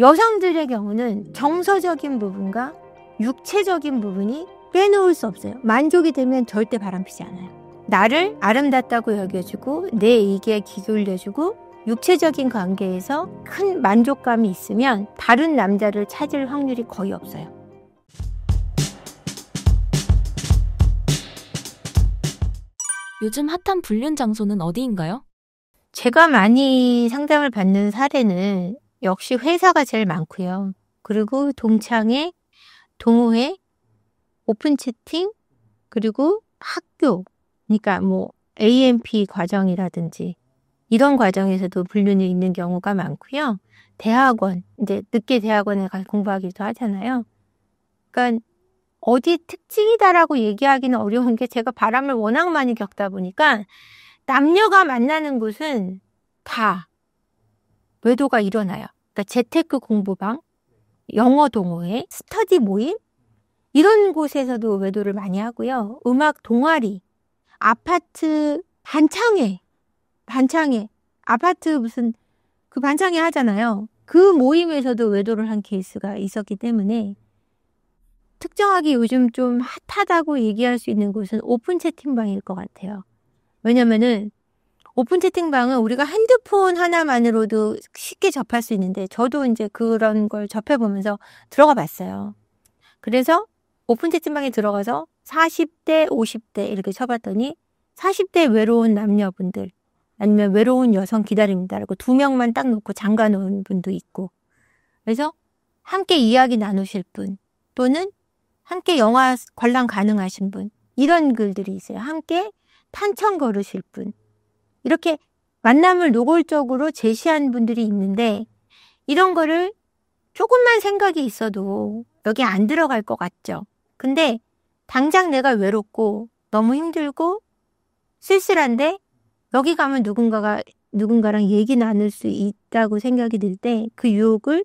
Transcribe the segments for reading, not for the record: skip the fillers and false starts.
여성들의 경우는 정서적인 부분과 육체적인 부분이 빼놓을 수 없어요. 만족이 되면 절대 바람피지 않아요. 나를 아름답다고 여겨주고 내 얘기에 귀 기울여주고 육체적인 관계에서 큰 만족감이 있으면 다른 남자를 찾을 확률이 거의 없어요. 요즘 핫한 불륜 장소는 어디인가요? 제가 많이 상담을 받는 사례는 역시 회사가 제일 많고요. 그리고 동창회, 동호회, 오픈 채팅, 그리고 학교, 그러니까 뭐 AMP 과정이라든지 이런 과정에서도 불륜이 있는 경우가 많고요. 대학원, 이제 늦게 대학원에 가서 공부하기도 하잖아요. 그러니까 어디 특징이다라고 얘기하기는 어려운 게 제가 바람을 워낙 많이 겪다 보니까 남녀가 만나는 곳은 다 외도가 일어나요. 그러니까 재테크 공부방, 영어 동호회, 스터디 모임 이런 곳에서도 외도를 많이 하고요. 음악 동아리, 아파트 반창회, 아파트 무슨 그 반창회 하잖아요. 그 모임에서도 외도를 한 케이스가 있었기 때문에 특정하게 요즘 좀 핫하다고 얘기할 수 있는 곳은 오픈 채팅방일 것 같아요. 왜냐면은 오픈 채팅방은 우리가 핸드폰 하나만으로도 쉽게 접할 수 있는데 저도 이제 그런 걸 접해보면서 들어가 봤어요. 그래서 오픈 채팅방에 들어가서 40대, 50대 이렇게 쳐봤더니 40대 외로운 남녀분들 아니면 외로운 여성 기다립니다라고 2명만 딱 놓고 잠가 놓은 분도 있고 그래서 함께 이야기 나누실 분 또는 함께 영화 관람 가능하신 분 이런 글들이 있어요. 함께 탄천 걸으실 분 이렇게 만남을 노골적으로 제시한 분들이 있는데 이런 거를 조금만 생각이 있어도 여기 안 들어갈 것 같죠. 근데 당장 내가 외롭고 너무 힘들고 쓸쓸한데 여기 가면 누군가랑 얘기 나눌 수 있다고 생각이 들 때 그 유혹을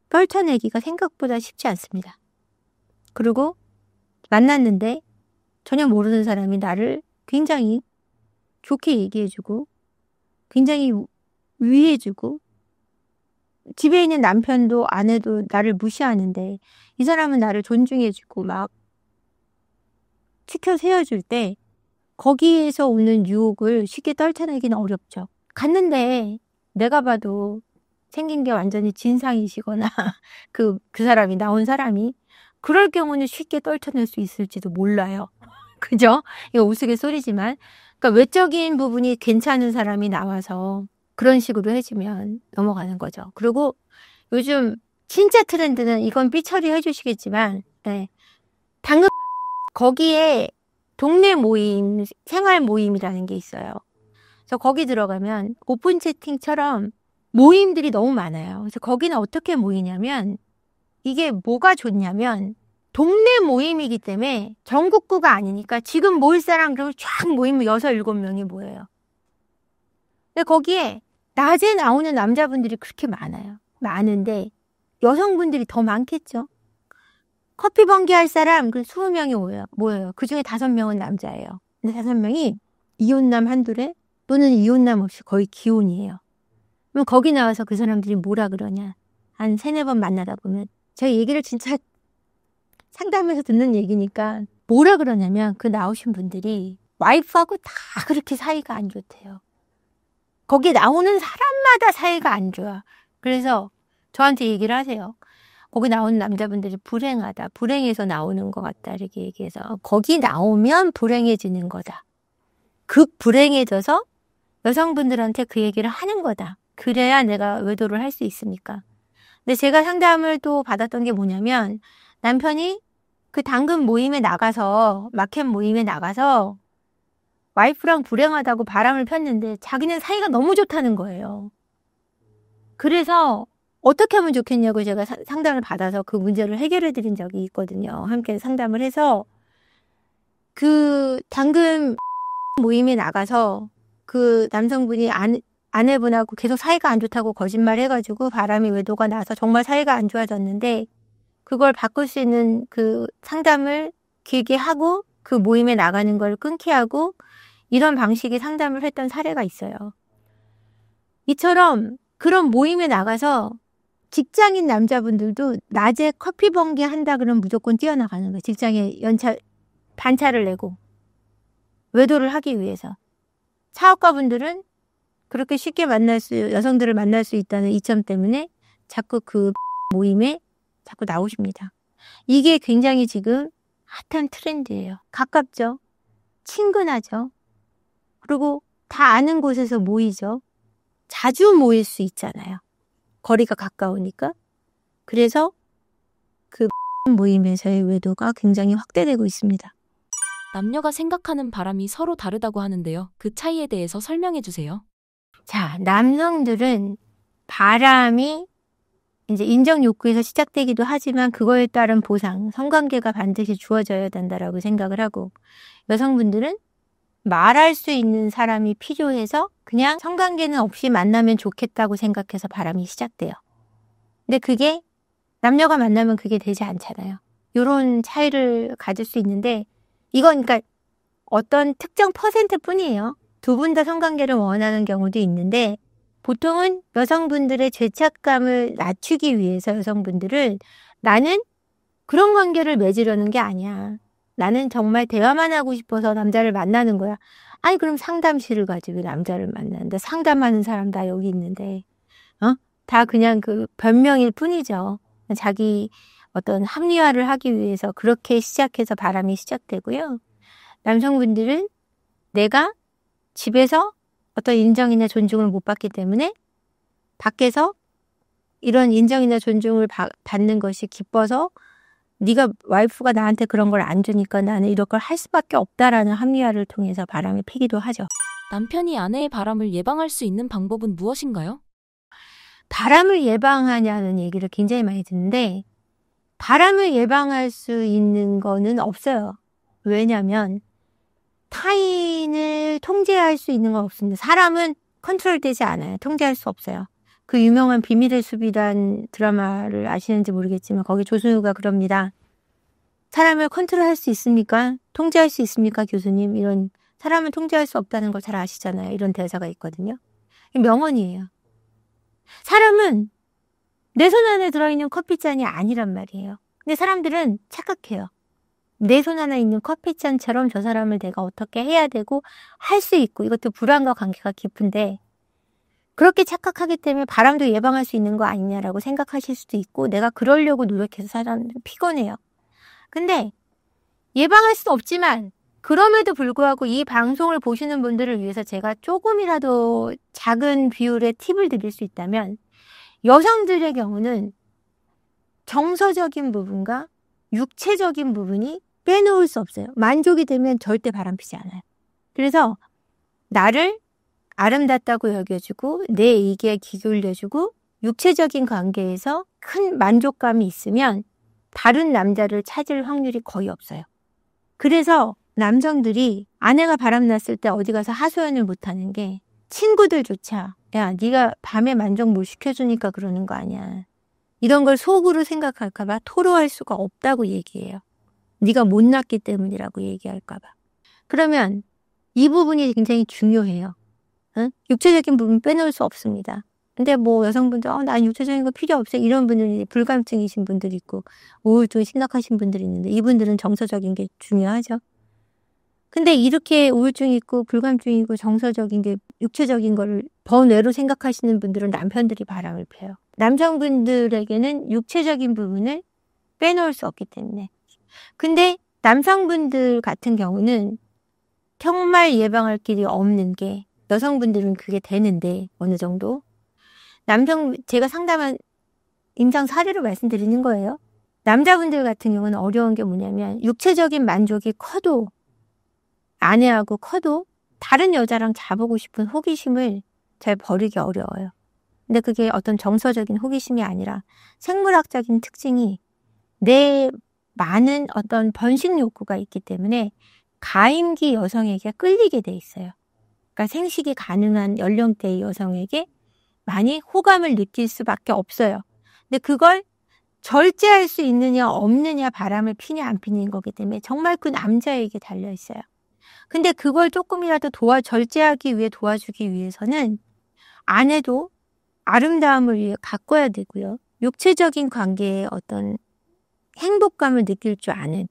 떨쳐내기가 생각보다 쉽지 않습니다. 그리고 만났는데 전혀 모르는 사람이 나를 굉장히 좋게 얘기해주고 굉장히 위해주고 집에 있는 남편도 아내도 나를 무시하는데 이 사람은 나를 존중해주고 막 치켜 세워줄 때 거기에서 오는 유혹을 쉽게 떨쳐내기는 어렵죠. 갔는데 내가 봐도 생긴 게 완전히 진상이시거나 그 사람이 나온 사람이 그럴 경우는 쉽게 떨쳐낼 수 있을지도 몰라요. 그죠? 이거 우스갯소리지만 그러니까 외적인 부분이 괜찮은 사람이 나와서 그런 식으로 해주면 넘어가는 거죠. 그리고 요즘 진짜 트렌드는 이건 삐처리 해주시겠지만 네. 당근 거기에 동네 모임, 생활 모임이라는 게 있어요. 그래서 거기 들어가면 오픈 채팅처럼 모임들이 너무 많아요. 그래서 거기는 어떻게 모이냐면 이게 뭐가 좋냐면 동네 모임이기 때문에 전국구가 아니니까 지금 모일 사람 그러면 쫙 모이면 6, 7명이 모여요. 근데 거기에 낮에 나오는 남자분들이 그렇게 많아요. 많은데 여성분들이 더 많겠죠. 커피 번개할 사람 20명이 모여요. 그중에 5명은 남자예요. 근데 5명이 이혼남 한둘에 또는 이혼남 없이 거의 기혼이에요. 그럼 거기 나와서 그 사람들이 뭐라 그러냐. 한 3, 4번 만나다 보면 제가 얘기를 진짜 상담해서 듣는 얘기니까 뭐라 그러냐면 그 나오신 분들이 와이프하고 다 그렇게 사이가 안 좋대요. 거기 나오는 사람마다 사이가 안 좋아. 그래서 저한테 얘기를 하세요. 거기 나오는 남자분들이 불행하다. 불행해서 나오는 것 같다. 이렇게 얘기해서 거기 나오면 불행해지는 거다. 극 불행해져서 여성분들한테 그 얘기를 하는 거다. 그래야 내가 외도를 할 수 있으니까. 근데 제가 상담을 또 받았던 게 뭐냐면 남편이 그 당근 모임에 나가서 마켓 모임에 나가서 와이프랑 불행하다고 바람을 폈는데 자기는 사이가 너무 좋다는 거예요. 그래서 어떻게 하면 좋겠냐고 제가 상담을 받아서 그 문제를 해결해 드린 적이 있거든요. 함께 상담을 해서 그 당근 모임에 나가서 그 남성분이 아내분하고 계속 사이가 안 좋다고 거짓말 해가지고 바람이 외도가 나서 정말 사이가 안 좋아졌는데 그걸 바꿀 수 있는 그 상담을 길게 하고 그 모임에 나가는 걸 끊게 하고 이런 방식의 상담을 했던 사례가 있어요. 이처럼 그런 모임에 나가서 직장인 남자분들도 낮에 커피 번개 한다 그러면 무조건 뛰어나가는 거예요. 직장에 반차를 내고 외도를 하기 위해서. 사업가분들은 그렇게 쉽게 여성들을 만날 수 있다는 이점 때문에 자꾸 그 모임에 자꾸 나오십니다. 이게 굉장히 지금 핫한 트렌드예요. 가깝죠. 친근하죠. 그리고 다 아는 곳에서 모이죠. 자주 모일 수 있잖아요. 거리가 가까우니까. 그래서 그 모임에서의 외도가 굉장히 확대되고 있습니다. 남녀가 생각하는 바람이 서로 다르다고 하는데요. 그 차이에 대해서 설명해 주세요. 자, 남성들은 바람이 이제 인정 욕구에서 시작되기도 하지만 그거에 따른 보상, 성관계가 반드시 주어져야 된다라고 생각을 하고, 여성분들은 말할 수 있는 사람이 필요해서 그냥 성관계는 없이 만나면 좋겠다고 생각해서 바람이 시작돼요. 근데 그게 남녀가 만나면 그게 되지 않잖아요. 이런 차이를 가질 수 있는데, 이건 그러니까 어떤 특정 %뿐이에요. 두 분 다 성관계를 원하는 경우도 있는데, 보통은 여성분들의 죄책감을 낮추기 위해서 여성분들은 나는 그런 관계를 맺으려는 게 아니야. 나는 정말 대화만 하고 싶어서 남자를 만나는 거야. 아니 그럼 상담실을 가지고 남자를 만나는데 상담하는 사람 다 여기 있는데 다 그냥 그 변명일 뿐이죠. 자기 어떤 합리화를 하기 위해서 그렇게 시작해서 바람이 시작되고요. 남성분들은 내가 집에서 어떤 인정이나 존중을 못 받기 때문에 밖에서 이런 인정이나 존중을 받는 것이 기뻐서 네가 와이프가 나한테 그런 걸 안 주니까 나는 이런 걸 할 수밖에 없다라는 합리화를 통해서 바람을 피기도 하죠. 남편이 아내의 바람을 예방할 수 있는 방법은 무엇인가요? 바람을 예방하냐는 얘기를 굉장히 많이 듣는데 바람을 예방할 수 있는 거는 없어요. 왜냐하면 타인을 통제할 수 있는 건 없습니다. 사람은 컨트롤되지 않아요. 통제할 수 없어요. 그 유명한 비밀의 숲이란 드라마를 아시는지 모르겠지만 거기 조승우가 그럽니다. 사람을 컨트롤할 수 있습니까? 통제할 수 있습니까? 교수님. 이런 사람을 통제할 수 없다는 걸 잘 아시잖아요. 이런 대사가 있거든요. 명언이에요. 사람은 내 손 안에 들어있는 커피잔이 아니란 말이에요. 근데 사람들은 착각해요. 내 손 안에 있는 커피잔처럼 저 사람을 내가 어떻게 해야 되고 할 수 있고 이것도 불안과 관계가 깊은데 그렇게 착각하기 때문에 바람도 예방할 수 있는 거 아니냐라고 생각하실 수도 있고 내가 그러려고 노력해서 사람들은 피곤해요. 근데 예방할 수는 없지만 그럼에도 불구하고 이 방송을 보시는 분들을 위해서 제가 조금이라도 작은 비율의 팁을 드릴 수 있다면 여성들의 경우는 정서적인 부분과 육체적인 부분이 빼놓을 수 없어요. 만족이 되면 절대 바람피지 않아요. 그래서 나를 아름답다고 여겨주고 내 얘기에 귀 기울여주고 육체적인 관계에서 큰 만족감이 있으면 다른 남자를 찾을 확률이 거의 없어요. 그래서 남성들이 아내가 바람났을 때 어디 가서 하소연을 못하는 게 친구들조차 야 네가 밤에 만족 못 시켜주니까 그러는 거 아니야. 이런 걸 속으로 생각할까 봐 토로할 수가 없다고 얘기해요. 네가 못났기 때문이라고 얘기할까 봐. 그러면 이 부분이 굉장히 중요해요. 응? 육체적인 부분 빼놓을 수 없습니다. 근데 뭐 여성분들 난 육체적인 거 필요 없어요. 이런 분들이 불감증이신 분들 있고 우울증 심각하신 분들이 있는데 이분들은 정서적인 게 중요하죠. 근데 이렇게 우울증 있고 불감증 있고 정서적인 게 육체적인 거를 번외로 생각하시는 분들은 남편들이 바람을 펴요. 남성분들에게는 육체적인 부분을 빼놓을 수 없기 때문에. 근데 남성분들 같은 경우는 정말 예방할 길이 없는 게 여성분들은 그게 되는데 어느 정도 제가 상담한 임상 사례로 말씀드리는 거예요. 남자분들 같은 경우는 어려운 게 뭐냐면 육체적인 만족이 커도 아내하고 커도 다른 여자랑 자보고 싶은 호기심을 잘 버리기 어려워요. 근데 그게 어떤 정서적인 호기심이 아니라 생물학적인 특징이 내 많은 어떤 번식 욕구가 있기 때문에 가임기 여성에게 끌리게 돼 있어요. 그러니까 생식이 가능한 연령대의 여성에게 많이 호감을 느낄 수밖에 없어요. 근데 그걸 절제할 수 있느냐 없느냐 바람을 피냐 안 피는 거기 때문에 정말 그 남자에게 달려 있어요. 근데 그걸 조금이라도 절제하기 위해 도와주기 위해서는 아내도 아름다움을 위해 가꿔야 되고요. 육체적인 관계에 어떤 행복감을 느낄 줄 아는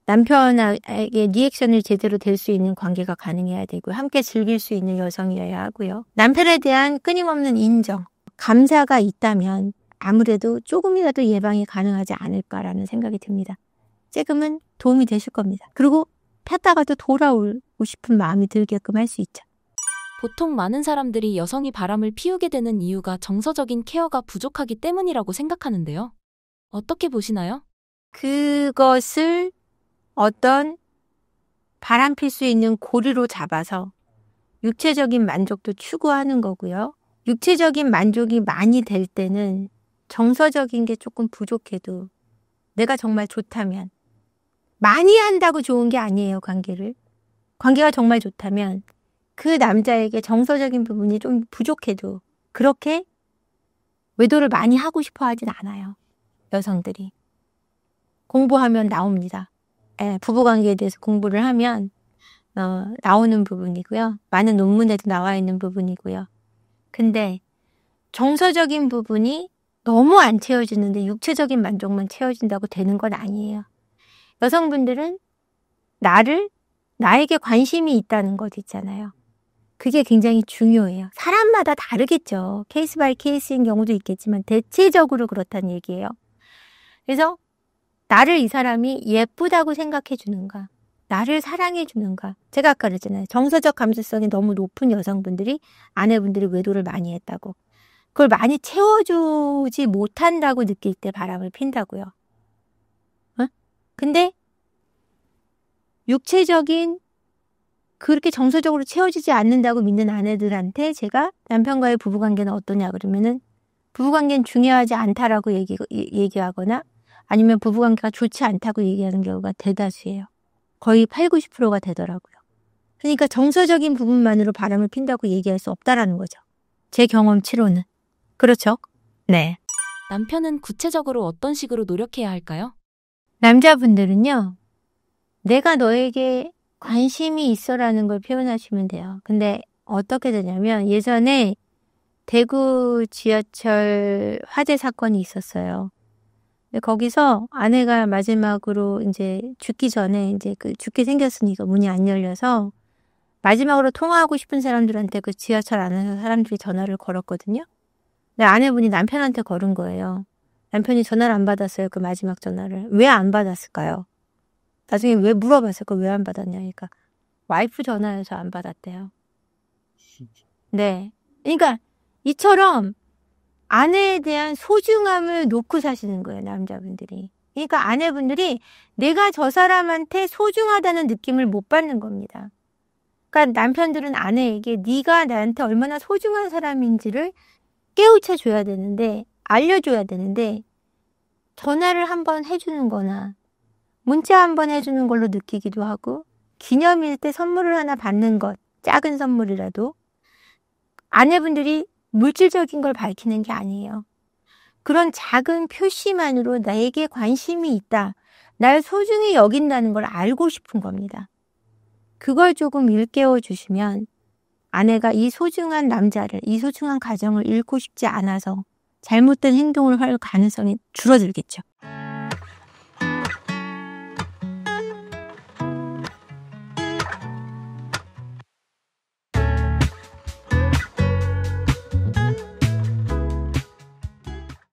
남편에게 리액션을 제대로 될 수 있는 관계가 가능해야 되고 함께 즐길 수 있는 여성이어야 하고요. 남편에 대한 끊임없는 인정, 감사가 있다면 아무래도 조금이라도 예방이 가능하지 않을까라는 생각이 듭니다. 조금은 도움이 되실 겁니다. 그리고 폈다가도 돌아오고 싶은 마음이 들게끔 할 수 있죠. 보통 많은 사람들이 여성이 바람을 피우게 되는 이유가 정서적인 케어가 부족하기 때문이라고 생각하는데요. 어떻게 보시나요? 그것을 어떤 바람필 수 있는 고리로 잡아서 육체적인 만족도 추구하는 거고요. 육체적인 만족이 많이 될 때는 정서적인 게 조금 부족해도 내가 정말 좋다면 많이 한다고 좋은 게 아니에요, 관계를. 관계가 정말 좋다면 그 남자에게 정서적인 부분이 좀 부족해도 그렇게 외도를 많이 하고 싶어 하진 않아요. 여성들이. 공부하면 나옵니다. 부부관계에 대해서 공부를 하면 나오는 부분이고요. 많은 논문에도 나와 있는 부분이고요. 근데 정서적인 부분이 너무 안 채워지는데 육체적인 만족만 채워진다고 되는 건 아니에요. 여성분들은 나에게 관심이 있다는 것 있잖아요. 그게 굉장히 중요해요. 사람마다 다르겠죠. 케이스 바이 케이스인 경우도 있겠지만 대체적으로 그렇다는 얘기예요. 그래서 나를 이 사람이 예쁘다고 생각해 주는가, 나를 사랑해 주는가. 제가 아까 그랬잖아요. 정서적 감수성이 너무 높은 여성분들이 아내분들이 외도를 많이 했다고. 그걸 많이 채워주지 못한다고 느낄 때 바람을 핀다고요. 근데 육체적인 그렇게 정서적으로 채워지지 않는다고 믿는 아내들한테 제가 남편과의 부부관계는 어떠냐 그러면은 부부관계는 중요하지 않다라고 얘기하거나 아니면 부부관계가 좋지 않다고 얘기하는 경우가 대다수예요. 거의 8, 90%가 되더라고요. 그러니까 정서적인 부분만으로 바람을 핀다고 얘기할 수 없다라는 거죠. 제 경험치로는. 그렇죠? 네. 남편은 구체적으로 어떤 식으로 노력해야 할까요? 남자분들은요. 내가 너에게 관심이 있어라는 걸 표현하시면 돼요. 근데 어떻게 되냐면 예전에 대구 지하철 화재 사건이 있었어요. 근데 거기서 아내가 마지막으로 이제 죽기 전에 이제 죽게 생겼으니까 문이 안 열려서 마지막으로 통화하고 싶은 사람들한테 그 지하철 안에서 사람들이 전화를 걸었거든요. 근데 아내분이 남편한테 걸은 거예요. 남편이 전화를 안 받았어요. 그 마지막 전화를. 왜 안 받았을까요? 나중에 왜 물어봤을까? 왜 안 받았냐니까. 와이프 전화해서 안 받았대요. 네. 그러니까 이처럼 아내에 대한 소중함을 놓고 사시는 거예요. 남자분들이. 그러니까 아내분들이 내가 저 사람한테 소중하다는 느낌을 못 받는 겁니다. 그러니까 남편들은 아내에게 네가 나한테 얼마나 소중한 사람인지를 깨우쳐 줘야 되는데 알려줘야 되는데 전화를 한번 해주는 거나 문자 한번 해주는 걸로 느끼기도 하고 기념일 때 선물을 하나 받는 것, 작은 선물이라도 아내분들이 물질적인 걸 밝히는 게 아니에요. 그런 작은 표시만으로 나에게 관심이 있다, 날 소중히 여긴다는 걸 알고 싶은 겁니다. 그걸 조금 일깨워 주시면 아내가 이 소중한 남자를, 이 소중한 가정을 잃고 싶지 않아서 잘못된 행동을 할 가능성이 줄어들겠죠.